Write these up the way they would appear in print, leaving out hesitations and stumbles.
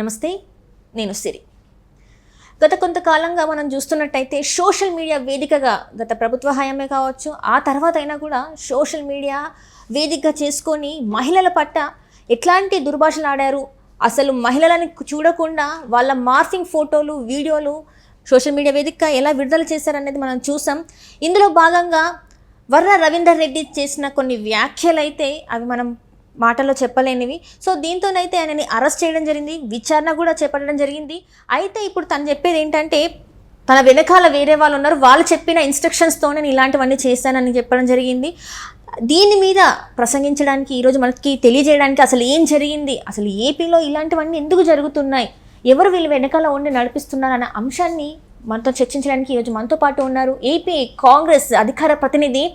నమస్తే, నేను సిరి. గత కొంతకాలంగా మనం చూస్తున్నట్టయితే సోషల్ మీడియా వేదికగా గత ప్రభుత్వ హయామే కావచ్చు, ఆ తర్వాత అయినా కూడా సోషల్ మీడియా వేదికగా చేసుకొని మహిళల పట్ల ఎట్లాంటి దుర్భాషలు ఆడారు, అసలు మహిళలని చూడకుండా వాళ్ళ మార్ఫింగ్ ఫోటోలు, వీడియోలు సోషల్ మీడియా వేదికగా ఎలా విడుదల చేశారనేది మనం చూసాం. ఇందులో భాగంగా వర్ర రవీందర్ రెడ్డి చేసిన కొన్ని వ్యాఖ్యలు అయితే అవి మనం మాటల్లో చెప్పలేనివి. సో దీంతోనైతే ఆయనని అరెస్ట్ చేయడం జరిగింది, విచారణ కూడా చేపట్టడం జరిగింది. అయితే ఇప్పుడు తను చెప్పేది ఏంటంటే తన వెనకాల వేరే వాళ్ళు ఉన్నారు, వాళ్ళు చెప్పిన ఇన్స్ట్రక్షన్స్తో నేను ఇలాంటివన్నీ చేశానని చెప్పడం జరిగింది. దీని మీద ప్రసంగించడానికి ఈరోజు మనకి తెలియజేయడానికి అసలు ఏం జరిగింది, అసలు ఏపీలో ఇలాంటివన్నీ ఎందుకు జరుగుతున్నాయి, ఎవరు వీళ్ళు వెనకాల ఉండి నడిపిస్తున్నారు అన్న అంశాన్ని మనతో చర్చించడానికి ఈరోజు మనతో పాటు ఉన్నారు ఏపీ కాంగ్రెస్ అధికార ప్రతినిధి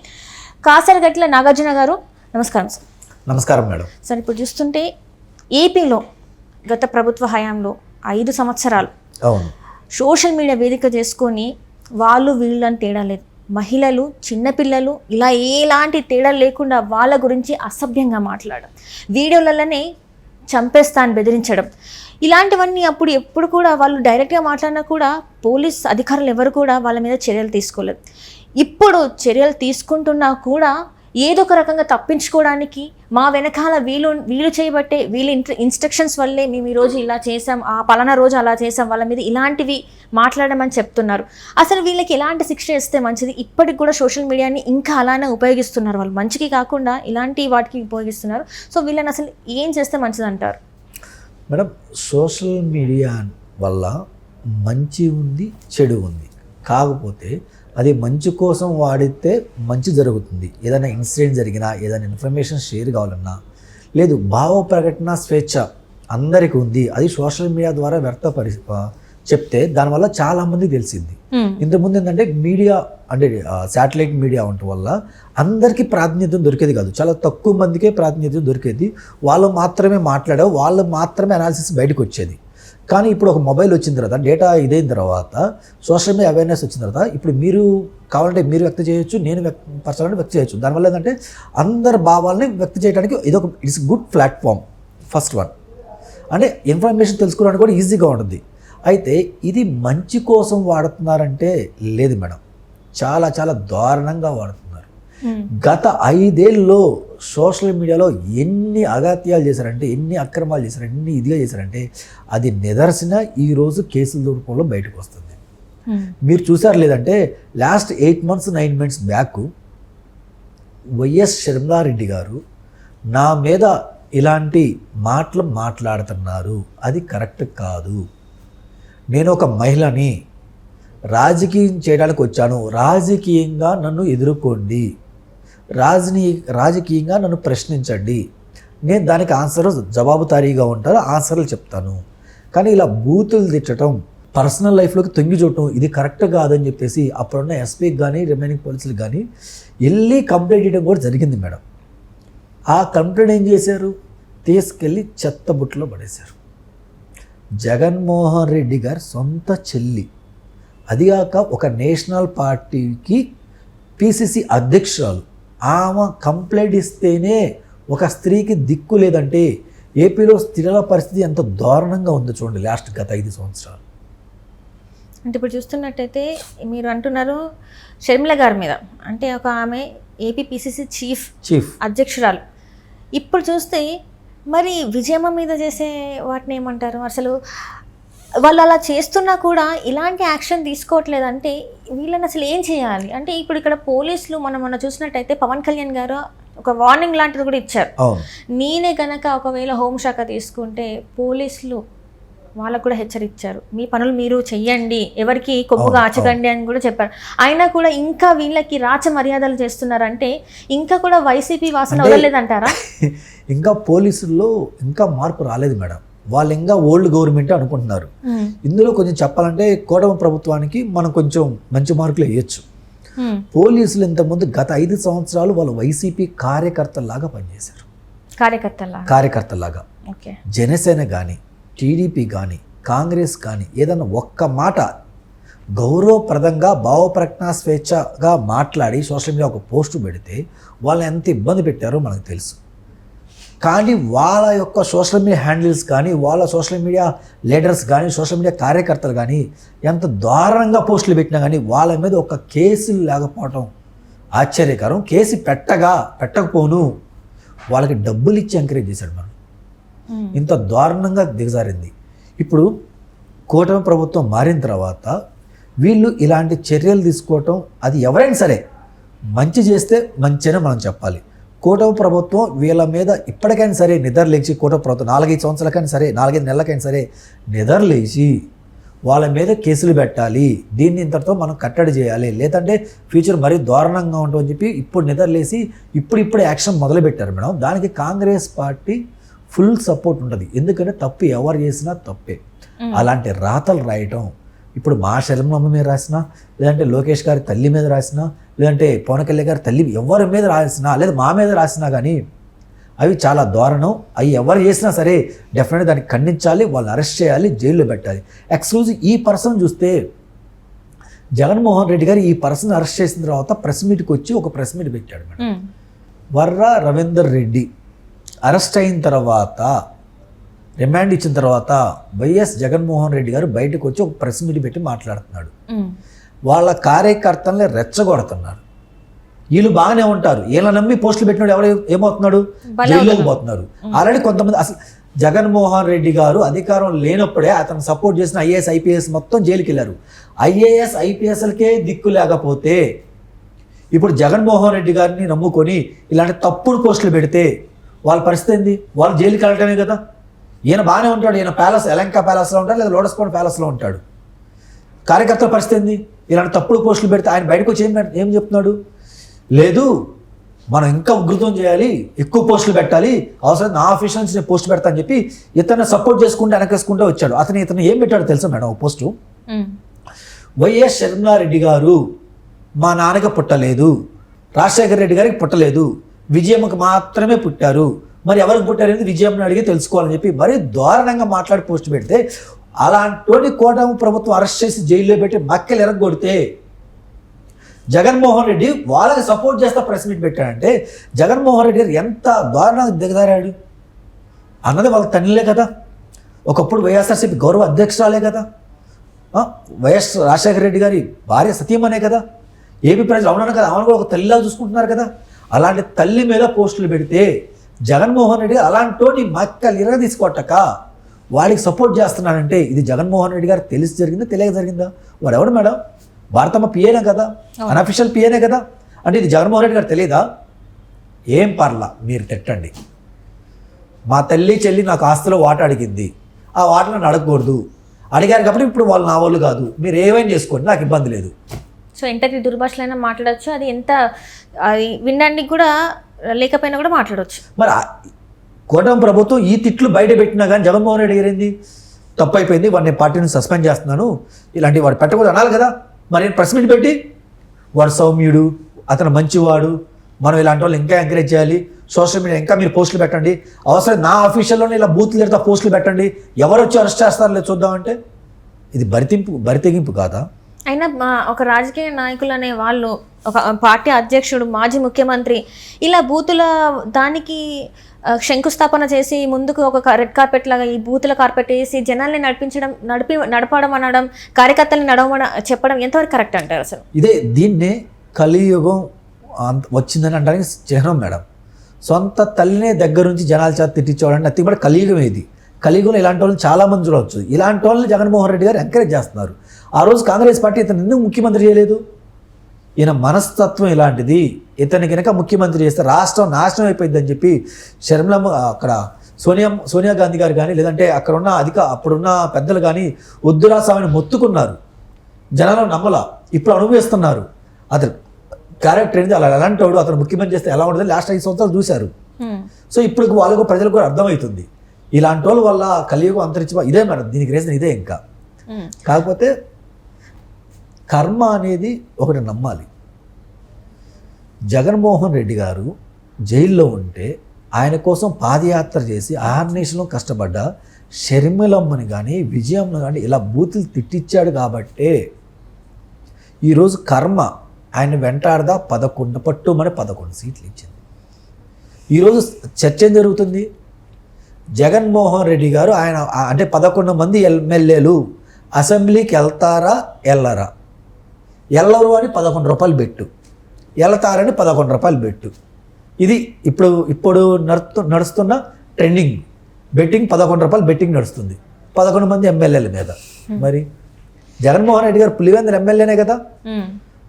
కాసరగట్ల నాగార్జున గారు. నమస్కారం సార్. నమస్కారం మేడం. సార్, ఇప్పుడు చూస్తుంటే ఏపీలో గత ప్రభుత్వ హయాంలో 5 సంవత్సరాలు సోషల్ మీడియా వేదిక చేసుకొని వాళ్ళు వీళ్ళని తేడా లేదు, మహిళలు, చిన్నపిల్లలు ఇలా ఎలాంటి తేడా లేకుండా వాళ్ళ గురించి అసభ్యంగా మాట్లాడడం, వీడియోలలోనే చంపేస్తాను బెదిరించడం, ఇలాంటివన్నీ అప్పుడు ఎప్పుడు కూడా వాళ్ళు డైరెక్ట్గా మాట్లాడినా కూడా పోలీస్ అధికారులు ఎవరు కూడా వాళ్ళ మీద చర్యలు తీసుకోలేదు. ఇప్పుడు చర్యలు తీసుకుంటున్నా కూడా ఏదో ఒక రకంగా తప్పించుకోవడానికి మా వెనకాల వీళ్ళు చేయబట్టే, వీళ్ళ ఇన్స్ట్రక్షన్స్ వల్లే మేము ఈరోజు ఇలా చేసాం, ఆ పలానా రోజు అలా చేసాం, వాళ్ళ మీద ఇలాంటివి మాట్లాడమని చెప్తున్నారు. అసలు వీళ్ళకి ఎలాంటి శిక్ష ఇస్తే మంచిది? ఇప్పటికి కూడా సోషల్ మీడియాని ఇంకా అలానే ఉపయోగిస్తున్నారు, వాళ్ళు మంచికి కాకుండా ఇలాంటి వాటికి ఉపయోగిస్తున్నారు. సో వీళ్ళని అసలు ఏం చేస్తే మంచిది అంటారు? మేడం, సోషల్ మీడియా వల్ల మంచి ఉంది, చెడు ఉంది. కాకపోతే అది మంచి కోసం వాడితే మంచి జరుగుతుంది. ఏదైనా ఇన్సిడెంట్ జరిగినా, ఏదైనా ఇన్ఫర్మేషన్ షేర్ కావాలన్నా, లేదు భావ ప్రకటన స్వేచ్ఛ అందరికీ ఉంది, అది సోషల్ మీడియా ద్వారా చెప్తే దానివల్ల చాలామందికి తెలిసింది. ఇంతకుముందు ఏంటంటే మీడియా అంటే శాటిలైట్ మీడియా ఉండటం వల్ల అందరికీ ప్రాతినిధ్యం దొరికేది కాదు, చాలా తక్కువ మందికే ప్రాతినిధ్యం దొరికేది. వాళ్ళు మాత్రమే మాట్లాడే, వాళ్ళు మాత్రమే అనాలిసిస్ బయటకు వచ్చేది. కానీ ఇప్పుడు ఒక మొబైల్ వచ్చిన తర్వాత, డేటా ఇదైన తర్వాత, సోషల్ మీడియా అవేర్నెస్ వచ్చిన తర్వాత ఇప్పుడు మీరు కావాలంటే మీరు వ్యక్తం చేయొచ్చు, నేను పర్సనల్గా వ్యక్తం చేయొచ్చు. దానివల్ల ఏంటంటే అందరి భావాలని వ్యక్తం చేయడానికి it's good platform. First one అంటే ఇన్ఫర్మేషన్ తెలుసుకోవడానికి కూడా ఈజీగా ఉంటుంది. అయితే ఇది మంచి కోసం వాడుతున్నారంటే లేదు మేడం, చాలా చాలా దారుణంగా వాడుతున్నారు. గత 5 ఏళ్ళలో సోషల్ మీడియాలో ఎన్ని అగాత్యాలు చేశారంటే, ఎన్ని అక్రమాలు చేశారు, ఎన్ని ఇదిగా చేశారంటే అది నిదర్శన ఈరోజు కేసుల రూపంలో బయటకు వస్తుంది. మీరు చూసారు లేదంటే last 8 months 9 months back YS Sharmila Reddy గారు నా మీద ఇలాంటి మాటలు మాట్లాడుతున్నారు, అది కరెక్ట్ కాదు, నేను ఒక మహిళని, రాజకీయం చేయడానికి వచ్చాను, రాజకీయంగా నన్ను ఎదుర్కోండి, రాజకీయంగా నన్ను ప్రశ్నించండి, నేను దానికి జవాబుదారీగా ఉంటాను, ఆన్సర్లు చెప్తాను. కానీ ఇలా బూతులు తిట్టడం, పర్సనల్ లైఫ్లోకి తొంగి చూడటం ఇది కరెక్ట్ కాదని చెప్పేసి అప్పుడున్న ఎస్పీకి కానీ రిమైనింగ్ పోలీసులకు కానీ వెళ్ళి కంప్లైంట్ చేయడం కూడా జరిగింది మేడం. ఆ కంప్లైంట్ ఏం చేశారు? తీసుకెళ్ళి చెత్త బుట్టలో పడేశారు. జగన్మోహన్ రెడ్డి గారి సొంత చెల్లి, అదిగాక ఒక నేషనల్ పార్టీకి పిసిసి అధ్యక్షురాలు, ఆమె కంప్లైంట్ ఇస్తేనే ఒక స్త్రీకి దిక్కు లేదంటే ఏపీలో స్త్రీల పరిస్థితి ఎంత దారుణంగా ఉందో చూడండి గత 5 సంవత్సరాలు. అంటే ఇప్పుడు చూస్తున్నట్టయితే మీరు అంటున్నారు షర్మిల గారి మీద, అంటే ఒక ఆమె ఏపీ పిసిసి చీఫ్ అధ్యక్షురాలు. ఇప్పుడు చూస్తే మరి విజయమ్మ మీద చేసే వాటిని ఏమంటారు? అసలు వాళ్ళు అలా చేస్తున్నా కూడా ఇలాంటి యాక్షన్ తీసుకోవట్లేదంటే వీళ్ళని అసలు ఏం చేయాలి? అంటే ఇప్పుడు ఇక్కడ పోలీసులు మనం చూసినట్టయితే పవన్ కళ్యాణ్ గారు ఒక వార్నింగ్ లాంటిది కూడా ఇచ్చారు. నేనే కనుక ఒకవేళ హోంశాఖ తీసుకుంటే పోలీసులు వాళ్ళకు కూడా హెచ్చరించారు, మీ పనులు మీరు చెయ్యండి, ఎవరికి కొబ్బుగా ఆచకండి అని కూడా చెప్పారు. అయినా కూడా ఇంకా వీళ్ళకి రాచ మర్యాదలు చేస్తున్నారంటే ఇంకా కూడా వైసీపీ వాసన వదలలేదంటారా? ఇంకా పోలీసుల్లో ఇంకా మార్పు రాలేదు మేడం, వాళ్ళు ఇంకా ఓల్డ్ గవర్నమెంట్ అనుకుంటున్నారు. ఇందులో కొంచెం చెప్పాలంటే కూటమి ప్రభుత్వానికి మనం కొంచెం మంచి మార్కులు వేయచ్చు. పోలీసులు ఇంతకుముందు గత 5 సంవత్సరాలు వాళ్ళు వైసీపీ కార్యకర్తల్లాగా పనిచేశారు. కార్యకర్తల్లాగా జనసేన కానీ, టీడీపీ కానీ, కాంగ్రెస్ కానీ ఏదన్నా ఒక్క మాట గౌరవప్రదంగా భావప్రకటన స్వేచ్ఛగా మాట్లాడి సోషల్ మీడియా ఒక పోస్టు పెడితే వాళ్ళని ఎంత ఇబ్బంది పెట్టారో మనకు తెలుసు. కానీ వాళ్ళ యొక్క సోషల్ మీడియా హ్యాండిల్స్ కానీ వాళ్ళ సోషల్ మీడియా లీడర్స్ కానీ సోషల్ మీడియా కార్యకర్తలు కానీ ఎంత దారుణంగా పోస్టులు పెట్టినా కానీ వాళ్ళ మీద ఒక కేసులు లేకపోవటం ఆశ్చర్యకరం. కేసు పెట్టకపోను వాళ్ళకి డబ్బులు ఇచ్చి ఎంకరేజ్ చేశాడు మనం. ఇంత దారుణంగా దిగజారింది. ఇప్పుడు కూటమి ప్రభుత్వం మారిన తర్వాత వీళ్ళు ఇలాంటి చర్యలు తీసుకోవటం, అది ఎవరైనా సరే మంచి చేస్తే మంచినే మనం చెప్పాలి. కూటమి ప్రభుత్వం వీళ్ళ మీద ఇప్పటికైనా సరే నిద్రలేచి, కూటమి ప్రభుత్వం 4-5 సంవత్సరాలకైనా సరే 4-5 నెలలకైనా సరే నిద్రలేచి వాళ్ళ మీద కేసులు పెట్టాలి. దీన్ని ఇంతటితో మనం కట్టడి చేయాలి, లేదంటే ఫ్యూచర్ మరీ దారుణంగా ఉంటుందని చెప్పి ఇప్పుడు నిద్రలేసి ఇప్పుడు యాక్షన్ మొదలుపెట్టారు మేడం. దానికి కాంగ్రెస్ పార్టీ ఫుల్ సపోర్ట్ ఉంటుంది. ఎందుకంటే తప్పు ఎవరు చేసినా తప్పే. అలాంటి రాతలు రాయటం ఇప్పుడు మా శర్మమ్మ మీద రాసినా, లేదంటే లోకేష్ గారి తల్లి మీద రాసినా, లేదంటే పవన్ కళ్యాణ్ గారి తల్లి ఎవరి మీద రాసినా, లేదా మా మీద రాసినా కానీ అవి చాలా దారుణం. అవి ఎవరు చేసినా సరే డెఫినెట్గా దాన్ని ఖండించాలి, వాళ్ళు అరెస్ట్ చేయాలి, జైల్లో పెట్టాలి. ఎక్స్క్లూజివ్ ఈ పర్సన్ చూస్తే జగన్మోహన్ రెడ్డి గారు ఈ పర్సన్ అరెస్ట్ చేసిన తర్వాత ప్రెస్ మీట్కి వచ్చి ఒక ప్రెస్ మీట్ పెట్టాడు మేడం. వర్రా రవీందర్ రెడ్డి అరెస్ట్ అయిన తర్వాత, రిమాండ్ ఇచ్చిన తర్వాత వైఎస్ జగన్మోహన్ రెడ్డి గారు బయటకు వచ్చి ఒక ప్రెస్ మీట్ పెట్టి మాట్లాడుతున్నాడు. వాళ్ళ కార్యకర్తల్ని రెచ్చగొడుతున్నారు. వీళ్ళు బాగానే ఉంటారు, వీళ్ళ నమ్మి పోస్టులు పెట్టినాడు ఎవరు ఏమవుతున్నాడు, జైల్లోకి పోతున్నారు. ఆల్రెడీ కొంతమంది అసలు జగన్మోహన్ రెడ్డి గారు అధికారం లేనప్పుడే అతను సపోర్ట్ చేసిన ఐఏఎస్ ఐపీఎస్ మొత్తం జైలుకి వెళ్ళారు. ఐఏఎస్ ఐపీఎస్లకే దిక్కు లేకపోతే ఇప్పుడు జగన్మోహన్ రెడ్డి గారిని నమ్ముకొని ఇలాంటి తప్పుడు పోస్టులు పెడితే వాళ్ళ పరిస్థితి ఏంది? వాళ్ళు జైలుకి వెళ్ళటమే కదా. ఈయన బాగానే ఉంటాడు, ఈయన ప్యాలెస్ ఎలంకా ప్యాలెస్లో ఉంటాడు, లేదా లోటస్ పాండ్ ప్యాలెస్లో ఉంటాడు. కార్యకర్తల పరిస్థితి ఏంది? ఇలాంటి తప్పుడు పోస్టులు పెడితే ఆయన బయటకు వచ్చి ఏం చెప్తున్నాడు? లేదు, మనం ఇంకా ఉధృతం చేయాలి, ఎక్కువ పోస్టులు పెట్టాలి, అవసరం నా ఆఫీస్ నుంచి నేను పోస్ట్ పెడతా అని చెప్పి ఇతను సపోర్ట్ చేసుకుంటూ వెనకేసుకుంటూ వచ్చాడు. ఇతను ఏం పెట్టాడు తెలుసా మేడం? ఒక పోస్టు, వైఎస్ షర్మిలారెడ్డి గారు మా నాన్నకి పుట్టలేదు, రాజశేఖర రెడ్డి గారికి పుట్టలేదు, విజయమ్మకి మాత్రమే పుట్టారు, మరి ఎవరికి పుట్టారనేది విజయమ్మని అడిగి తెలుసుకోవాలని చెప్పి మరీ దారుణంగా మాట్లాడి పోస్ట్ పెడితే, అలాంటి కూటమి ప్రభుత్వం అరెస్ట్ చేసి జైల్లో పెట్టి మక్కలు ఎరగొడితే జగన్మోహన్ రెడ్డి వాళ్ళకి సపోర్ట్ చేస్తా ప్రెస్ మీట్ పెట్టాడంటే జగన్మోహన్ రెడ్డి గారు ఎంత దారుణంగా దిగజారాడు అన్నది వాళ్ళ తల్లిలే కదా. ఒకప్పుడు వైఎస్ఆర్సీపీ గౌరవ అధ్యక్షురాలే కదా, వైఎస్ రాజశేఖర రెడ్డి గారి భార్య సతీమనే కదా, ఏపీ ప్రజలు అవునన్నా కదా, ఆమెను కూడా ఒక తల్లిలా చూసుకుంటున్నారు కదా. అలాంటి తల్లి మీద పోస్టులు పెడితే జగన్మోహన్ రెడ్డి అలాంటి మక్కలు ఇరగ తీసుకొట్టక వాడికి సపోర్ట్ చేస్తున్నాడంటే ఇది జగన్మోహన్ రెడ్డి గారు తెలిసి జరిగిందా తెలియక జరిగిందా? వాడు ఎవడు మేడం? భారతమ్మ పిఏనే కదా, అన్అఫిషియల్ పిఏనే కదా. అంటే ఇది జగన్మోహన్ రెడ్డి గారు తెలియదా? ఏం పర్లా, మీరు తిట్టండి. మా తల్లి చెల్లి నాకు ఆస్తిలో వాట అడిగింది, ఆ వాటను నన్ను అడగకూడదు, అడిగారు కాబట్టి ఇప్పుడు వాళ్ళు నా వాళ్ళు కాదు, మీరు ఏమైనా చేసుకోండి, నాకు ఇబ్బంది లేదు. సో ఎంతటి దుర్భాషలైనా మాట్లాడచ్చు, అది ఎంత అది వినడానికి కూడా లేకపోయినా కూడా మాట్లాడవచ్చు. మరి కూటమి ప్రభుత్వం ఈ తిట్లు బయట పెట్టినా కానీ జగన్మోహన్ రెడ్డి గారు ఏంది, తప్పు అయిపోయింది, వాడిని పార్టీని సస్పెండ్ చేస్తున్నాను, ఇలాంటివి వాడు పెట్టకూడదు అనాలి కదా. మరి ప్రెస్ మీట్ పెట్టి వాడు సౌమ్యుడు, అతను మంచివాడు, మనం ఇలాంటి వాళ్ళు ఇంకా ఎంకరేజ్ చేయాలి, సోషల్ మీడియా ఇంకా మీరు పోస్టులు పెట్టండి, అవసరం నా ఆఫీషియల్లోనే ఇలా బూత్లు తిడతా పోస్టులు పెట్టండి, ఎవరు వచ్చి అరెస్ట్ చేస్తారో లేదు చూద్దామంటే ఇది బరితెగింపు కాదా? అయినా ఒక రాజకీయ నాయకులు అనే వాళ్ళు, ఒక పార్టీ అధ్యక్షుడు, మాజీ ముఖ్యమంత్రి ఇలా బూతుల దానికి శంకుస్థాపన చేసి ముందుకు ఒక రెడ్ కార్పెట్ లాగా ఈ బూతుల కార్పెట్ వేసి జనాల్ని నడపడం అనడం, కార్యకర్తల్ని నడవడం చెప్పడం ఎంతవరకు కరెక్ట్ అంటారు అసలు? దీన్నే కలియుగం వచ్చిందని అంటానికి చిహ్నం మేడం. సొంత తల్లినే దగ్గర నుంచి జనాల చేత తిట్టించేవాడంటే అతి కూడా కలియుగం ఇది. కలియుగంలో ఇలాంటి వాళ్ళని చాలామంది చూడవచ్చు. ఇలాంటి వాళ్ళని జగన్మోహన్ రెడ్డి గారు ఎంకరేజ్ చేస్తున్నారు. ఆ రోజు కాంగ్రెస్ పార్టీ ఇతను ఎందుకు ముఖ్యమంత్రి చేయలేదు? ఈయన మనస్తత్వం ఇలాంటిది, ఇతని కనుక ముఖ్యమంత్రి చేస్తే రాష్ట్రం నాశనం అయిపోయిందని చెప్పి షర్మిలమ్మ అక్కడ సోనియా గాంధీ గారు కానీ లేదంటే అక్కడ ఉన్న అప్పుడున్న పెద్దలు కానీ వద్దురా స్వామిని మొత్తుకున్నారు. జనాలు నమ్మలా, ఇప్పుడు అనుభవిస్తున్నారు. అతను క్యారెక్టర్ ఏంటి, అలా ఎలాంటి వాడు, అతను ముఖ్యమంత్రి చేస్తే ఎలా ఉంటుంది లాస్ట్ 5 సంవత్సరాలు చూశారు. సో ఇప్పుడు వాళ్ళకు ప్రజలకు కూడా అర్థమవుతుంది ఇలాంటి వాళ్ళ వల్ల కలియుగం అంతరించి ఇదే మేడం, దీనికి రీజన్ ఇదే. ఇంకా కాకపోతే కర్మ అనేది ఒకటి నమ్మాలి. జగన్మోహన్ రెడ్డి గారు జైల్లో ఉంటే ఆయన కోసం పాదయాత్ర చేసి ఆహర్నిశలో కష్టపడ్డ షర్మిలమ్మని కానీ విజయమ్మని కానీ ఇలా బూతులు తిట్టించాడు కాబట్టే ఈరోజు కర్మ ఆయన వెంటాడదా 11 సీట్లు ఇచ్చింది. ఈరోజు చర్చ ఏం జరుగుతుంది? జగన్మోహన్ రెడ్డి గారు ఆయన అంటే 11 మంది ఎమ్మెల్యేలు అసెంబ్లీకి వెళ్తారా వెళ్ళరా, వెళ్ళరు అని 11 రూపాయలు బెట్టు, వెళ్తారని 11 రూపాయలు బెట్టు. ఇది ఇప్పుడు నడుస్తున్న ట్రెండింగ్ బెట్టింగ్. 11 రూపాయలు బెట్టింగ్ నడుస్తుంది 11 మంది ఎమ్మెల్యేల మీద. మరి జగన్మోహన్ రెడ్డి గారు పులివెందుల ఎమ్మెల్యేనే కదా.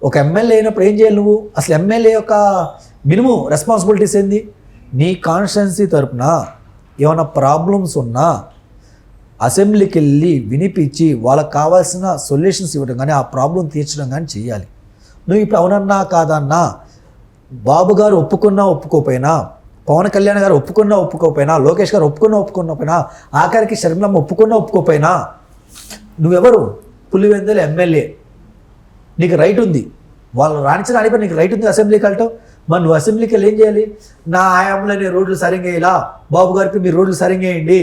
ఒక ఎమ్మెల్యే అయినప్పుడు ఏం చేయాలి నువ్వు? అసలు ఎమ్మెల్యే యొక్క మినిమం రెస్పాన్సిబిలిటీస్ ఏంది? నీ కాన్స్టిట్యున్సీ తరపున ఏమైనా ప్రాబ్లమ్స్ ఉన్నా అసెంబ్లీకి వెళ్ళి వినిపించి వాళ్ళకి కావాల్సిన సొల్యూషన్స్ ఇవ్వడం కానీ, ఆ ప్రాబ్లం తీర్చడం కానీ చేయాలి. నువ్వు ఇప్పుడు అవునన్నా కాదన్నా, బాబు గారు ఒప్పుకున్నా ఒప్పుకోపోయినా, పవన్ కళ్యాణ్ గారు ఒప్పుకున్నా ఒప్పుకోపోయినా, లోకేష్ గారు ఒప్పుకున్నా ఆఖరికి షర్మిలమ్మ ఒప్పుకోపోయినా నువ్వెవరు? పులివెందుల ఎమ్మెల్యే. నీకు రైట్ ఉంది, వాళ్ళు రాణించడానికి నీకు రైట్ ఉంది అసెంబ్లీకి వెళ్ళటం. మరి నువ్వు అసెంబ్లీకి వెళ్ళి ఏం చేయాలి? నా ఆయాంలో నేను రోడ్లు సరిగ్గా వేయాలా, బాబు గారికి మీరు రోడ్లు సరిగ్గా వేయండి,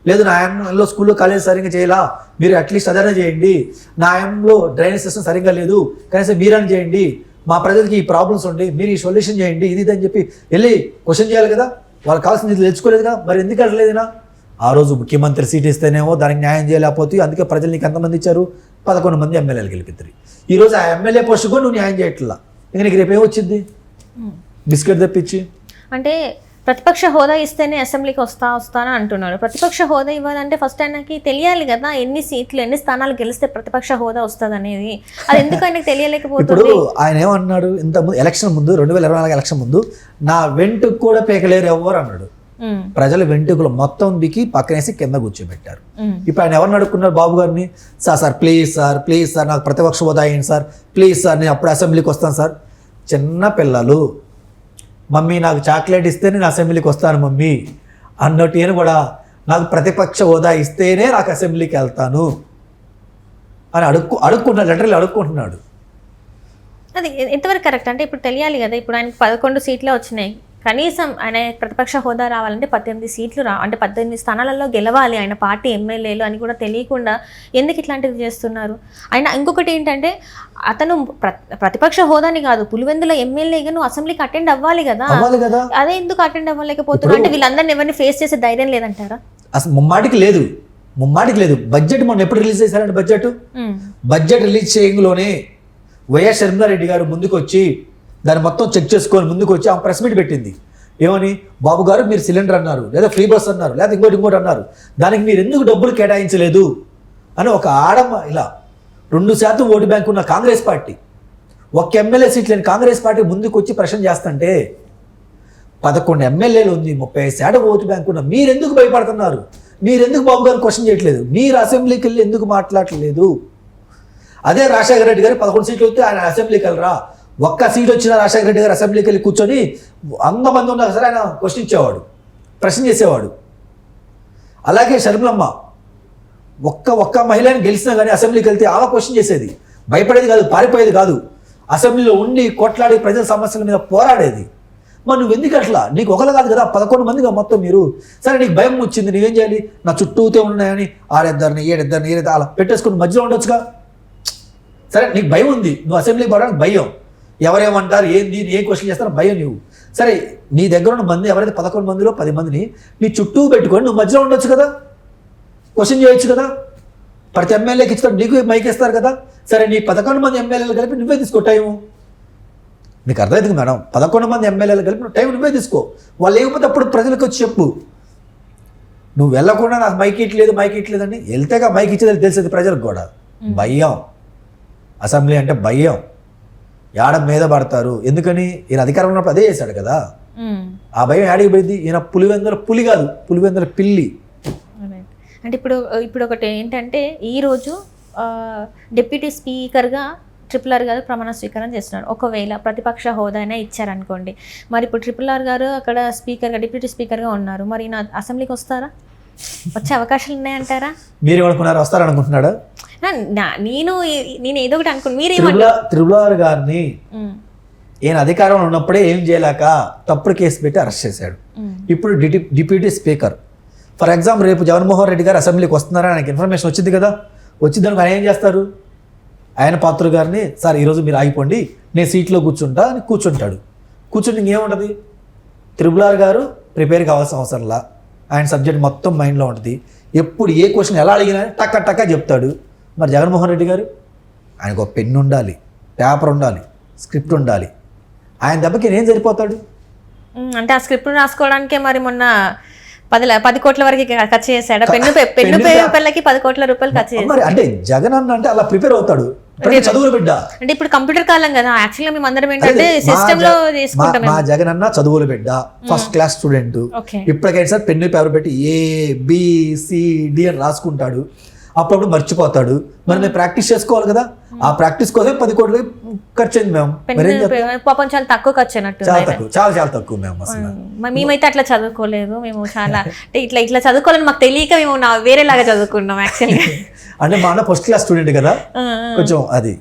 లేదు నా ఆయాంలో స్కూల్లో కాలేజ్ సరిగ్గా చేయాలా, మీరు అట్లీస్ట్ అదైనా చేయండి, నా ఆయాంలో డ్రైనేజ్ సిస్టమ్ సరిగ్గా లేదు, కనీసం మీరైనా చేయండి, మా ప్రజలకి ఈ ప్రాబ్లమ్స్ ఉండి మీరు ఈ సొల్యూషన్ చేయండి, ఇది అని చెప్పి వెళ్ళి క్వశ్చన్ చేయాలి కదా. వాళ్ళు కావాల్సింది ఇది తెచ్చుకోలేదు కదా, మరి ఎందుకు అడలేదునా? ఆ రోజు ముఖ్యమంత్రి సీట్ ఇస్తేనేమో దానికి న్యాయం చేయలేకపోతే అందుకే ప్రజలు నీకు ఎంతమంది ఇచ్చారు? 11 మంది ఎమ్మెల్యేలు గెలిపిద్దరు. ఈరోజు ఆ ఎమ్మెల్యే పోస్ట్ కూడా నువ్వు న్యాయం చేయట్లా. ఇంక నీకు రేపు ఏమొచ్చింది? బిస్కెట్ తెప్పించి. అంటే ప్రతిపక్ష హోదా ఇస్తేనే అసెంబ్లీకి వస్తాను అంటున్నారు. ప్రతిపక్ష హోదా ఇవ్వాలంటే ఫస్ట్ ఆయనకి తెలియాలి కదా ఎన్ని సీట్లు ఎన్ని స్థానాలు గెలిస్తే ప్రతిపక్ష హోదా వస్తుంది అనేది. అది ఎందుకు ఆయనకు తెలియలేకపోతుంది? ఇప్పుడు ఆయన ఏమన్నాడు ఇంతకుముందు ఎలక్షన్ ముందు 2024 ఎలక్షన్ ముందు, నా వెంటుకు కూడా పీకలేరు ఎవరు అన్నాడు. ప్రజల వెంటుకలు మొత్తం దికి పక్కనేసి కింద కూర్చోబెట్టారు. ఇప్పుడు ఆయన ఎవరిని అడుక్కున్నారు? బాబు గారిని. సార్ ప్లీజ్ సార్ నాకు ప్రతిపక్ష హోదా అయ్యింది సార్, ప్లీజ్ సార్ నేను అప్పుడు అసెంబ్లీకి వస్తాను సార్. చిన్న పిల్లలు మమ్మీ నాకు చాక్లెట్ ఇస్తే నేను అసెంబ్లీకి వస్తాను మమ్మీ అన్నట్టు ఈయన కూడా నాకు ప్రతిపక్ష హోదా ఇస్తేనే నాకు అసెంబ్లీకి వెళ్తాను అని అడుక్కుంటున్నాడు, లెటర్లు అడుక్కుంటున్నాడు. అది ఎంతవరకు కరెక్ట్? అంటే ఇప్పుడు తెలియాలి కదా, ఇప్పుడు ఆయనకి 11 సీట్లే వచ్చినాయి, కనీసం ఆయన ప్రతిపక్ష హోదా రావాలంటే 18 సీట్లు అంటే 18 స్థానాలలో గెలవాలి ఆయన పార్టీ ఎమ్మెల్యేలు అని కూడా తెలియకుండా ఎందుకు ఇట్లాంటివి చేస్తున్నారు? ఆయన ఇంకొకటి ఏంటంటే అతను ప్రతిపక్ష హోదాని కాదు, పులివెందుల ఎమ్మెల్యేగా నువ్వు అసెంబ్లీకి అటెండ్ అవ్వాలి కదా. అదే ఎందుకు అటెండ్ అవ్వలేకపోతున్నారు? అంటే వీళ్ళందరినీ ఎవరిని ఫేస్ చేసే ధైర్యం లేదంటారా? అసలు ముమ్మాటికి లేదు. బడ్జెట్ మొన్న ఎప్పుడు రిలీజ్ చేశారంటే బడ్జెట్ రిలీజ్ చేయడంలోనే వైఎస్ షర్మిలారెడ్డి గారు ముందుకు వచ్చి దాన్ని మొత్తం చెక్ చేసుకొని ముందుకు వచ్చి ఆమె ప్రెస్ మీట్ పెట్టింది. ఏమని? బాబు గారు మీరు సిలిండర్ అన్నారు, లేదా ఫ్రీ బస్ అన్నారు, లేదా ఇంకోటి అన్నారు, దానికి మీరు ఎందుకు డబ్బులు కేటాయించలేదు అని ఒక ఆడమ్మ ఇలా 2% ఓటు బ్యాంక్ ఉన్న కాంగ్రెస్ పార్టీ, ఒక్క ఎమ్మెల్యే సీట్ లేని కాంగ్రెస్ పార్టీ ముందుకు వచ్చి ప్రశ్న చేస్తుంటే 11 ఎమ్మెల్యేలు ఉంది, 30% ఓటు బ్యాంక్ ఉన్న మీరెందుకు భయపడుతున్నారు? మీరెందుకు బాబు గారు క్వశ్చన్ చేయట్లేదు? మీరు అసెంబ్లీకి వెళ్ళి ఎందుకు మాట్లాడట్లేదు? అదే రాజశేఖర రెడ్డి గారు 11 సీట్లు వస్తే ఆయన అసెంబ్లీకి వెళ్ళరా? ఒక్క సీట్ వచ్చిన రాజశేఖర రెడ్డి గారు అసెంబ్లీకి వెళ్ళి కూర్చొని 100 మంది ఉన్నా సరే ఆయన క్వశ్చన్ ఇచ్చేవాడు, ప్రశ్న చేసేవాడు. అలాగే షర్మిలమ్మ ఒక్క మహిళని గెలిచినా కానీ అసెంబ్లీకి వెళ్తే ఆమె క్వశ్చన్ చేసేది, భయపడేది కాదు, పారిపోయేది కాదు, అసెంబ్లీలో ఉండి కొట్లాడి ప్రజల సమస్యల మీద పోరాడేది. మరి నువ్వు ఎందుకు అట్లా? నీకు ఒకరు కాదు కదా, 11 మందిగా మొత్తం మీరు. సరే నీకు భయం వచ్చింది, నువ్వేం చేయాలి? నా చుట్టూతే ఉన్నాయని 6 7 అలా పెట్టేసుకుని మధ్యలో ఉండొచ్చుగా. సరే నీకు భయం ఉంది, నువ్వు అసెంబ్లీకి పోవడానికి భయం, ఎవరేమంటారు ఏంది ఏం క్వశ్చన్ చేస్తారో భయం నువ్వు. సరే నీ దగ్గర ఉన్న మంది ఎవరైతే 11 మందిలో 10 మందిని నీ చుట్టూ పెట్టుకొని నువ్వు మధ్యలో ఉండొచ్చు కదా, క్వశ్చన్ చేయొచ్చు కదా. ప్రతి ఎమ్మెల్యేకి ఇస్తారు, నీకు మైక్ ఇస్తారు కదా. సరే నీ 11 మంది ఎమ్మెల్యేలు కలిపి నువ్వే తీసుకో టైం. నీకు అర్థమవుతుంది మేడం, 11 మంది ఎమ్మెల్యేలు కలిపి టైం నువ్వే తీసుకో. వాళ్ళు లేకపోతే అప్పుడు ప్రజలకు వచ్చి చెప్పు. నువ్వు వెళ్ళకుండా నాకు మైక్ ఇట్లేదు అని వెళ్తేగా మైక్ ఇచ్చేది తెలిసేది ప్రజలకు కూడా. భయం, అసెంబ్లీ అంటే భయం, యాడ మీద పడతారు. ఎందుకని? ఈయన అధికారంలో ఉన్నప్పుడు అదే చేశాడు కదా. ఆ భయం యాడికి పోయింది? ఈయన పులివెందుల పులి కాదు, పులివెందుల పిల్లి. అంటే ఇప్పుడు ఒకటి ఏంటంటే ఈరోజు డిప్యూటీ స్పీకర్గా RRR గారు ప్రమాణ స్వీకారం చేస్తున్నారు. ఒకవేళ ప్రతిపక్ష హోదా అయినా ఇచ్చారనుకోండి, మరి ఇప్పుడు RRR గారు అక్కడ డిప్యూటీ స్పీకర్గా ఉన్నారు, మరి నా అసెంబ్లీకి వస్తారా? వచ్చే అవకాశాలు ఉన్నాయంటారా? మీరు ఏమనుకున్నారు? వస్తారనుకుంటున్నాడా? నేను ఏదో ఒకటి అనుకున్నాను. మీరేమన్నారు? RRR గారిని ఈయన అధికారంలో ఉన్నప్పుడే ఏం చేయలేక తప్పుడు కేసు పెట్టి అరెస్ట్ చేశాడు. ఇప్పుడు డిప్యూటీ స్పీకర్. ఫర్ ఎగ్జాంపుల్ రేపు జగన్మోహన్ రెడ్డి గారు అసెంబ్లీకి వస్తున్నారని ఆయనకి ఇన్ఫర్మేషన్ వచ్చింది కదా. వచ్చిందానికి ఆయన ఏం చేస్తారు? ఆయన పాత్ర గారిని, సార్ ఈరోజు మీరు ఆగిపోండి, నేను సీట్లో కూర్చుంటా అని కూర్చుంటాడు. కూర్చుంటే ఇంకేముంటుంది? RRR గారు ప్రిపేర్ కావాల్సిన అవసరంలా, ఆయన సబ్జెక్ట్ మొత్తం మైండ్లో ఉంటుంది. ఎప్పుడు ఏ క్వశ్చన్ ఎలా అడిగినా టక్క టక్క చెప్తాడు. మరి జగన్మోహన్ రెడ్డి గారు ఆయనకు ఒక పెన్ను ఉండాలి, పేపర్ ఉండాలి, స్క్రిప్ట్ ఉండాలి. ఆయన దెబ్బకి ఏం సరిపోతాడు? అంటే ఆ స్క్రిప్ట్ రాసుకోవడానికే మరి మొన్న 10 కోట్ల వరకు ఖర్చు చేశాడు. పెన్ను పేపర్లకి 10 కోట్ల రూపాయలు ఖర్చు చేశాడు. మరి అంటే జగన్ అంటే అలా ప్రిపేర్ అవుతాడు. చదువుల బిడ్డ అంటే ఇప్పుడు కంప్యూటర్ కాలం కదా, యాక్చువల్గా మేము అందరం ఏంటంటే సిస్టమ్ లో చేసుకుంటాం. మా జగన్ అన్న చదువుల బిడ్డ, ఫస్ట్ క్లాస్ స్టూడెంట్. ఇప్పటికైనా సార్ పెన్ను పేపర్ పెట్టి ABCD అని రాసుకుంటాడు. అప్పుడప్పుడు మర్చిపోతాడు. మరి మేము ప్రాక్టీస్ చేసుకోవాలి కదా. ఆ ప్రాక్టీస్ కోసం 10 కోట్లు ఖర్చు అయింది మేము. పాపం చాలా తక్కువ ఖర్చు అయినట్టు. చాలా తక్కువ మేము అసలు. మేమైతే అట్లా చదువుకోలేదు. మేము చాలా అంటే ఇట్లా చదువుకోవాలని మాకు తెలియక మేము వేరేలాగా చదువుకున్నాం యాక్చువల్గా. అంటే మా అన్న ఫస్ట్ క్లాస్ స్టూడెంట్ కదా, కొంచెం అది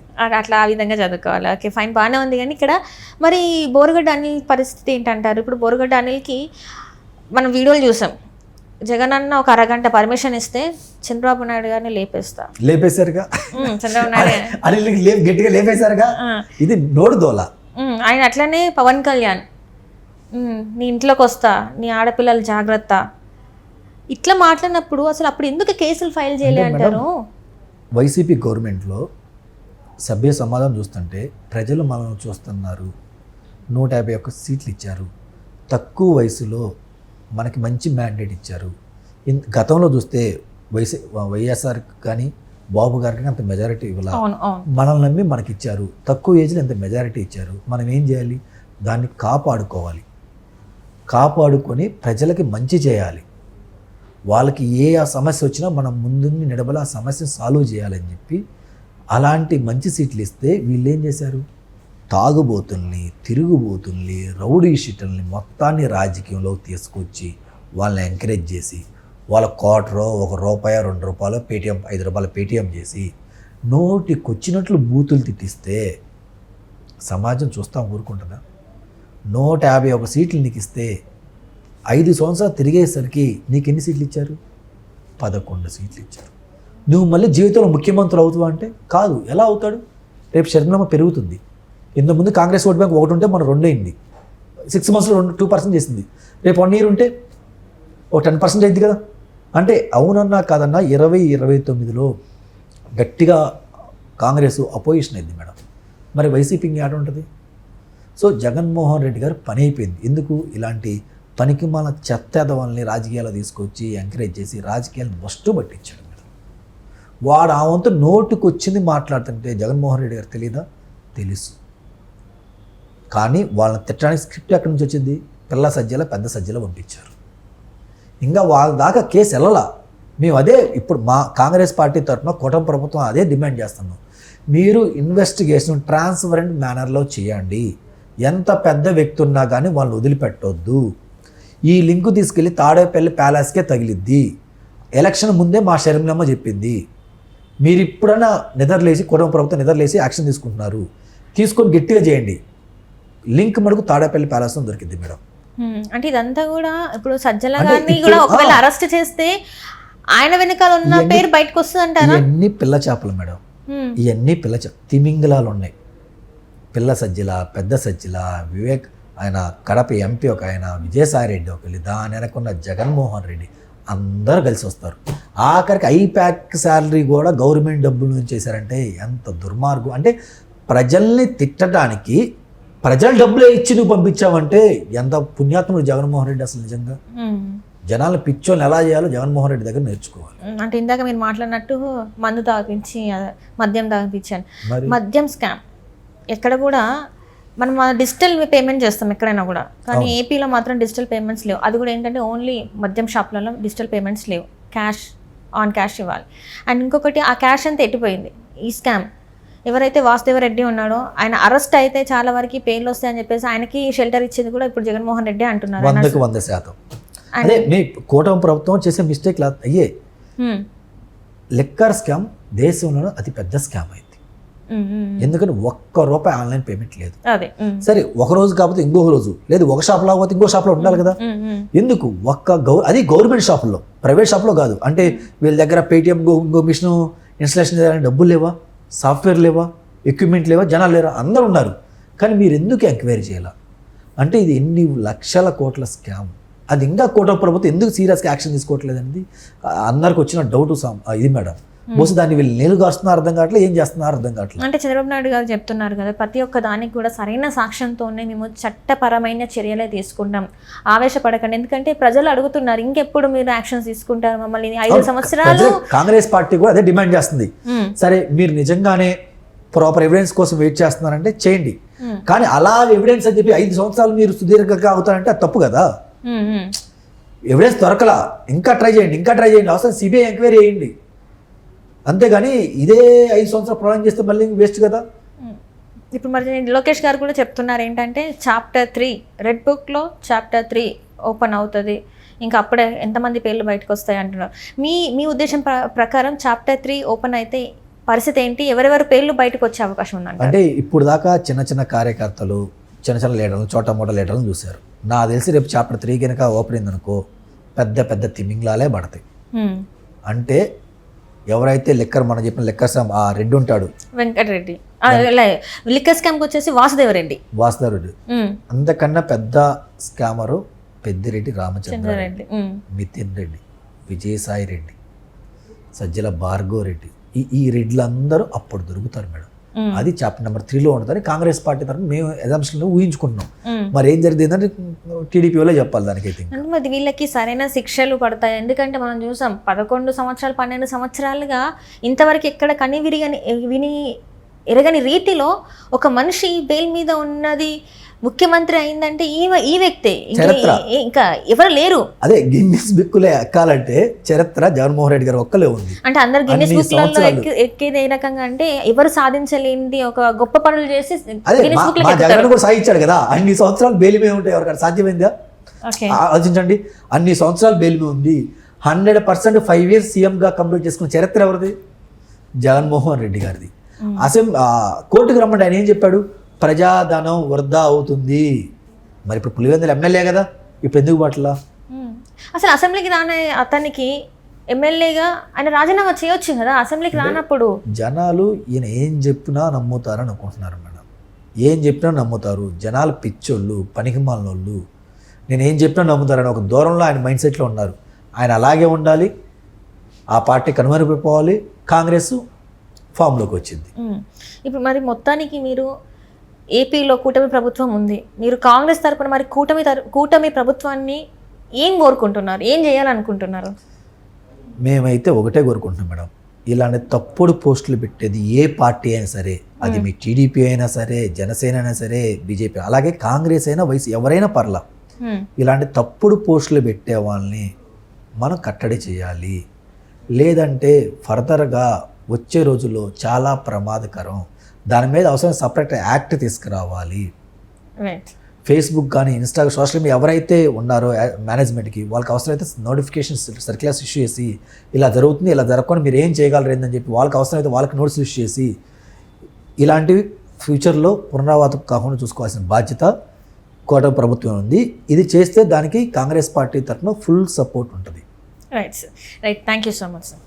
అట్లా ఆ విధంగా చదువుకోవాలి. ఓకే ఫైన్, బాగానే ఉంది. కానీ ఇక్కడ మరి బోరుగడ్డ అనిల్ పరిస్థితి ఏంటంటారు? ఇప్పుడు బోరుగడ్డ అనిల్కి మనం వీడియోలు చూసాం. జగన్ అన్న ఒక అరగంట పర్మిషన్ ఇస్తే చంద్రబాబు నాయుడు గారిని లేపేశారుగా. చంద్రబాబు నాయుడు గట్టిగా లేపేశారుగా. ఇది నోడు దోల. ఆయన అట్లనే పవన్ కళ్యాణ్ నీ ఇంట్లోకి వస్తా, నీ ఆడపిల్లలు జాగ్రత్త, ఇట్లా మాట్లాడినప్పుడు అసలు అప్పుడు ఎందుకు కేసులు ఫైల్ చేయలే అంటారు? వైసీపీ గవర్నమెంట్లో సభ్య సమాధానం చూస్తుంటే ప్రజలు మనం చూస్తున్నారు. 151 సీట్లు ఇచ్చారు. తక్కువ వయసులో మనకి మంచి మ్యాండేట్ ఇచ్చారు. గతంలో చూస్తే వైఎస్ఆర్ కానీ బాబు గారికి అంత మెజారిటీ ఇవ్వాలి. మనల్ని నమ్మి మనకి ఇచ్చారు. తక్కువ ఏజ్లో ఎంత మెజారిటీ ఇచ్చారు. మనం ఏం చేయాలి? దాన్ని కాపాడుకొని ప్రజలకి మంచి చేయాలి. వాళ్ళకి ఆ సమస్య వచ్చినా మనం ముందుని నిలబడి ఆ సమస్యను సాల్వ్ చేయాలని చెప్పి అలాంటి మంచి సీట్లు ఇస్తే వీళ్ళు ఏం చేశారు? తాగుబోతుల్ని, తిరుగుబోతుల్ని, రౌడీ షీటల్ని మొత్తాన్ని రాజకీయంలోకి తీసుకొచ్చి వాళ్ళని ఎంకరేజ్ చేసి వాళ్ళ ₹1 రూపాయో ₹2 పేటీఎం ₹5 పేటీఎం చేసి నోటికొచ్చినట్లు బూతులు తిట్టిస్తే సమాజం చూస్తాం ఊరుకుంటుందా? 151 సీట్లు నీకు ఇస్తే 5 సంవత్సరాలు తిరిగేసరికి నీకు ఎన్ని సీట్లు ఇచ్చారు? 11 సీట్లు ఇచ్చారు. నువ్వు మళ్ళీ జీవితంలో ముఖ్యమంత్రి అవుతావా అంటే కాదు. ఎలా అవుతాడు? రేపు శర్మలమ్మ పెరుగుతుంది. ఇంతకుముందు కాంగ్రెస్ ఓట్ బ్యాంక్ 1 ఉంటే మన 2 అయింది. 6 మంత్స్లో 2% చేసింది. రేపు 1 ఇయర్ ఉంటే 10% అయింది కదా. అంటే అవునన్నా కాదన్నా 2029లో గట్టిగా కాంగ్రెస్ అపోజిషన్ అయింది మేడం. మరి వైసీపీ ఆడ ఉంటుంది. సో జగన్మోహన్ రెడ్డి గారు పని అయిపోయింది. ఎందుకు? ఇలాంటి పనికి మన చెత్తదవాళ్ళని రాజకీయాలు తీసుకొచ్చి ఎంకరేజ్ చేసి రాజకీయాలను బస్టు పట్టించాడు మేడం. వాడు ఆ వంతు నోటుకు వచ్చింది మాట్లాడుతుంటే జగన్మోహన్ రెడ్డి గారు తెలీదా? తెలుసు. కానీ వాళ్ళని తిట్టడానికి స్క్రిప్ట్ ఎక్కడి నుంచి వచ్చింది? పిల్ల సజ్జల పెద్ద సజ్జల పంపించారు. ఇంకా వాళ్ళ దాకా కేసు వెళ్ళలా. మేము అదే ఇప్పుడు మా కాంగ్రెస్ పార్టీ తరఫున కూటమి ప్రభుత్వం అదే డిమాండ్ చేస్తున్నాం. మీరు ఇన్వెస్టిగేషన్ ట్రాన్స్పరెంట్ మేనర్లో చేయండి. ఎంత పెద్ద వ్యక్తి ఉన్నా కానీ వాళ్ళని వదిలిపెట్టొద్దు. ఈ లింకు తీసుకెళ్ళి తాడేపల్లి ప్యాలెస్కే తగిలిద్ది. ఎలక్షన్ ముందే మా షర్మిలమ్మ చెప్పింది. మీరు ఇప్పుడైనా నిద్రలేసి కూటమి ప్రభుత్వం నిద్రలేసి యాక్షన్ తీసుకుంటున్నారు. తీసుకొని గట్టిగా చేయండి. లింక్ మటుకు తాడేపల్లి ప్యాలెస్లో దొరికింది మేడం. అంటే ఇదంతా కూడా ఇప్పుడు సజ్జల గారిని కూడా ఒకవేళ అరెస్ట్ చేస్తే ఆయన వెనకాల ఉన్న పేరు బయటకు వస్తుంది అంటారా? ఇవన్నీ పిల్ల చేపలు మేడం. ఇవన్నీ తిమింగలాలు ఉన్నాయి. పిల్ల సజ్జల, పెద్ద సజ్జల, వివేక్, ఆయన కడప ఎంపీ ఒక ఆయన, విజయసాయి రెడ్డి ఒకళ్ళు, దాని వెనకున్న జగన్మోహన్ రెడ్డి, అందరూ కలిసి వస్తారు. ఆఖరికి ఐప్యాక్ శాలరీ కూడా గవర్నమెంట్ డబ్బుల నుంచి చేశారంటే ఎంత దుర్మార్గం. అంటే ప్రజల్ని తిట్టడానికి ప్రజల డబ్బులే ఇచ్చి నువ్వు పంపించావంటే ఎంత పుణ్యాత్ముడు జగన్మోహన్ రెడ్డి. అసలు నిజంగా జనాలు పిచ్చోళ్ళని ఎలా చేయాలో జగన్మోహన్ రెడ్డి దగ్గర నేర్చుకోవాలి. అంటే ఇందాక మీరు మాట్లాడినట్టు మందు తాగించి మద్యం తాగించాను. మద్యం స్కామ్ ఎక్కడ కూడా మనం డిజిటల్ పేమెంట్ చేస్తాం ఎక్కడైనా కూడా, కానీ ఏపీలో మాత్రం డిజిటల్ పేమెంట్స్ లేవు. అది కూడా ఏంటంటే ఓన్లీ మద్యం షాప్లలో డిజిటల్ పేమెంట్స్ లేవు, ఆన్ క్యాష్ ఇవ్వాలి. అండ్ ఇంకొకటి ఆ క్యాష్ అంతా ఎట్టిపోయింది. ఈ స్కామ్ ఎవరైతే వాసుదేవ రెడ్డి ఉన్నాడో ఆయన అరెస్ట్ అయితే చాలా వరకు పేర్లు వస్తాయని చెప్పేసి ఆయనకి షెల్టర్ ఇచ్చేది కూడా ఇప్పుడు జగన్మోహన్ రెడ్డి అంటున్నారు. 100% అదే మీ కూటమి ప్రభుత్వం చేసే మిస్టేక్ అయ్యే. లిక్కర్ స్కామ్ దేశంలో అతి పెద్ద స్కామ్ అయింది. ఎందుకంటే ₹1 ఆన్లైన్ పేమెంట్ లేదు. సరే ఒక రోజు కాకపోతే ఇంకో రోజు లేదు, ఒక షాప్ లేకపోతే ఇంకో షాప్లో ఉండాలి కదా. ఎందుకు అది గవర్నమెంట్ షాపుల్లో, ప్రైవేట్ షాప్లో కాదు. అంటే వీళ్ళ దగ్గర పేటిఎం ఇంకో మిషన్ ఇన్స్టాలేషన్ చేయాలని డబ్బులు లేవా, సాఫ్ట్వేర్ లేవా, ఎక్విప్మెంట్ లేవా, జనాలు లేరా, అందరూ ఉన్నారు. కానీ మీరు ఎందుకు ఎంక్వైరీ చేయాల? అంటే ఇది ఎన్ని లక్షల కోట్ల స్కామ్. అది ఇంకా కూటమి ప్రభుత్వం ఎందుకు సీరియస్గా యాక్షన్ తీసుకోవట్లేదండి అందరికి వచ్చిన డౌట్ ఇది మేడం. బహుశా దాన్ని వీళ్ళు నీళ్ళు కాస్తున్నారు అర్థం కావట్లేదు, ఏం చేస్తున్నారు అర్థం కావట్లేదు. అంటే చంద్రబాబు నాయుడు గారు చెప్తున్నారు కదా, ప్రతి ఒక్క దానికి కూడా సరైన సాక్ష్యంతోనే మేము చట్టపరమైన చర్యలే తీసుకుంటాం, ఆవేశపడకండి. ఎందుకంటే ప్రజలు అడుగుతున్నారు ఇంకెప్పుడు మీరు యాక్షన్స్ తీసుకుంటారు మమ్మల్ని 5 సంవత్సరాలు. కాంగ్రెస్ పార్టీ కూడా అదే డిమాండ్ చేస్తుంది. సరే మీరు నిజంగానే ప్రాపర్ ఎవిడెన్స్ కోసం వెయిట్ చేస్తున్నారంటే చేయండి, కానీ అలా ఎవిడెన్స్ అని చెప్పి 5 సంవత్సరాలు మీరు సుదీర్ఘంగా అవుతారంటే అది తప్పు కదా. ఎవిడెన్స్ దొరకలా, ఇంకా ట్రై చేయండి, అవసరం సిబిఐ ఎంక్వైరీ చేయండి, అంతేగాని ఇదే 5 సంవత్సరాలు ప్రొలాంగ్ చేస్తే మళ్ళీ వేస్ట్ కదా. ఇప్పుడు మరి లోకేష్ గారు కూడా చెప్తున్నారు ఏంటంటే చాప్టర్ 3 రెడ్ బుక్లో చాప్టర్ 3 ఓపెన్ అవుతుంది, ఇంకా అప్పుడే ఎంతమంది పేర్లు బయటకు వస్తాయి అంటున్నారు. మీ ఉద్దేశం ప్రకారం చాప్టర్ 3 ఓపెన్ అయితే పరిస్థితి ఏంటి, ఎవరెవరి పేర్లు బయటకు వచ్చే అవకాశం ఉందంట? అంటే ఇప్పుడు దాకా చిన్న కార్యకర్తలు, చిన్న లీడర్లు, చోట మోట లీడర్లను చూశారు. నాకు తెలిసి రేపు చాప్టర్ 3 కనుక ఓపెన్ అయిందనుకో పెద్ద తిమింగ్లాలే పడతాయి. అంటే ఎవరైతే లెక్కర్ మనం చెప్పిన లెక్కర్ ఆ రెడ్డి ఉంటాడు, వెంకటరెడ్డి, లిక్కర్ స్కామ్కి వచ్చేసి వాసుదేవరెడ్డి, అంతకన్నా పెద్ద స్కామరు పెద్దిరెడ్డి రామచంద్రారెడ్డి, నితిన్ రెడ్డి, విజయసాయి రెడ్డి, సజ్జల భార్గవ్ రెడ్డి, ఈ రెడ్లందరూ అప్పుడు దొరుకుతారు మేడం. అది చాప్టర్ నెంబర్ 3లో ఉంటుందని కాంగ్రెస్ పార్టీ తరఫున మేము ఎగ్జామ్షన్లో ఊహించుకుంటున్నాం. మరి ఏం జరిగింది ఏంటంటే టీడీపీ వాళ్ళే చెప్పాలి దానికైతే. మరి వీళ్ళకి సరైన శిక్షలు పడతాయి, ఎందుకంటే మనం చూసాం 11 సంవత్సరాలు 12 సంవత్సరాలుగా ఇంతవరకు ఎక్కడ విని ఎరగని రీతిలో ఒక మనిషి బెయిల్ మీద ఉన్నది ముఖ్యమంత్రి అయిందంటే ఈ వ్యక్తే, ఇంకా ఎవరు లేరు. అదే గిన్నిస్ బుక్లో ఎక్కాలంటే చరిత్ర జగన్మోహన్ రెడ్డి గారు ఒక్కలే ఉంది. అంటే అందరు గిన్నిస్ బుక్లలో ఎక్కేది ఏ రకంగా అంటే ఎవరు సాధించలేనిది ఒక గొప్ప పనులు చేసి జగన్ కూడా సాధించాడు కదా. అన్ని సంవత్సరాలు బెయిల్ మీద ఉంటాయి, ఎవరికైనా సాధ్యమైందా? ఆలోచించండి, అన్ని సంవత్సరాలు బెయిల్ మీద ఉంది, 100% 5 years సీఎంగా కంప్లీట్ చేసుకున్న చరిత్ర ఎవరిది? జగన్మోహన్ రెడ్డి గారిది. కోర్టుకు రమ్మంటే ఆయన ఏం చెప్పాడు? ప్రజాధనం వృధా అవుతుంది. మరి ఇప్పుడు పులివెందుల ఎమ్మెల్యే కదా, ఇప్పుడు ఎందుకు పట్ల? అసలు అసెంబ్లీకి రాని అతనికి ఎమ్మెల్యేగా ఆయన రాజీనామా చేయొచ్చు కదా, అసెంబ్లీకి రానప్పుడు. జనాలు ఈయన ఏం చెప్పినా నమ్ముతారని అనుకుంటున్నారు మేడం. ఏం చెప్పినా నమ్ముతారు జనాలు, పిచ్చోళ్ళు, పనికిమాలినోళ్ళు. నేను ఏం చెప్పినా నమ్ముతారని ఒక దూరంలో ఆయన మైండ్ సెట్లో ఉన్నారు. ఆయన అలాగే ఉండాలి, ఆ పార్టీ కనుమరుగైపోవాలి, కాంగ్రెస్ ఫామ్లోకి వచ్చింది. ఇప్పుడు మరి మొత్తానికి మీరు ఏపీలో కూటమి ప్రభుత్వం ఉంది, మీరు కాంగ్రెస్ తరపున మరి కూటమి ప్రభుత్వాన్ని ఏం కోరుకుంటున్నారు, ఏం చేయాలనుకుంటున్నారు? మేమైతే ఒకటే కోరుకుంటున్నాం మేడం, ఇలాంటి తప్పుడు పోస్టులు పెట్టేది ఏ పార్టీ అయినా సరే, అది మీ టీడీపీ అయినా సరే, జనసేన అయినా సరే, బీజేపీ, అలాగే కాంగ్రెస్ అయినా, వైసీ, ఎవరైనా పర్లా, ఇలాంటి తప్పుడు పోస్టులు పెట్టే వాళ్ళని మనం కట్టడి చేయాలి. లేదంటే ఫర్దర్గా వచ్చే రోజుల్లో చాలా ప్రమాదకరం. దాని మీద అవసరం సపరేట్ యాక్ట్ తీసుకురావాలి. ఫేస్బుక్ కానీ ఇన్స్టాగ్రామ్, సోషల్ మీడియా ఎవరైతే ఉన్నారో మేనేజ్మెంట్కి, వాళ్ళకి అవసరమైతే నోటిఫికేషన్స్ సర్క్యులర్స్ ఇష్యూ చేసి ఇలా జరుగుతుంది, ఇలా జరగకుండా మీరు ఏం చేయగలరు ఏందని చెప్పి వాళ్ళకి అవసరమైతే వాళ్ళకి నోట్స్ ఇష్యూ చేసి ఇలాంటివి ఫ్యూచర్లో పునరావృతం కాకుండా చూసుకోవాల్సిన బాధ్యత కూటమి ప్రభుత్వం ఉంది. ఇది చేస్తే దానికి కాంగ్రెస్ పార్టీ తరఫున ఫుల్ సపోర్ట్ ఉంటుంది. Right sir, right, thank you so much sir.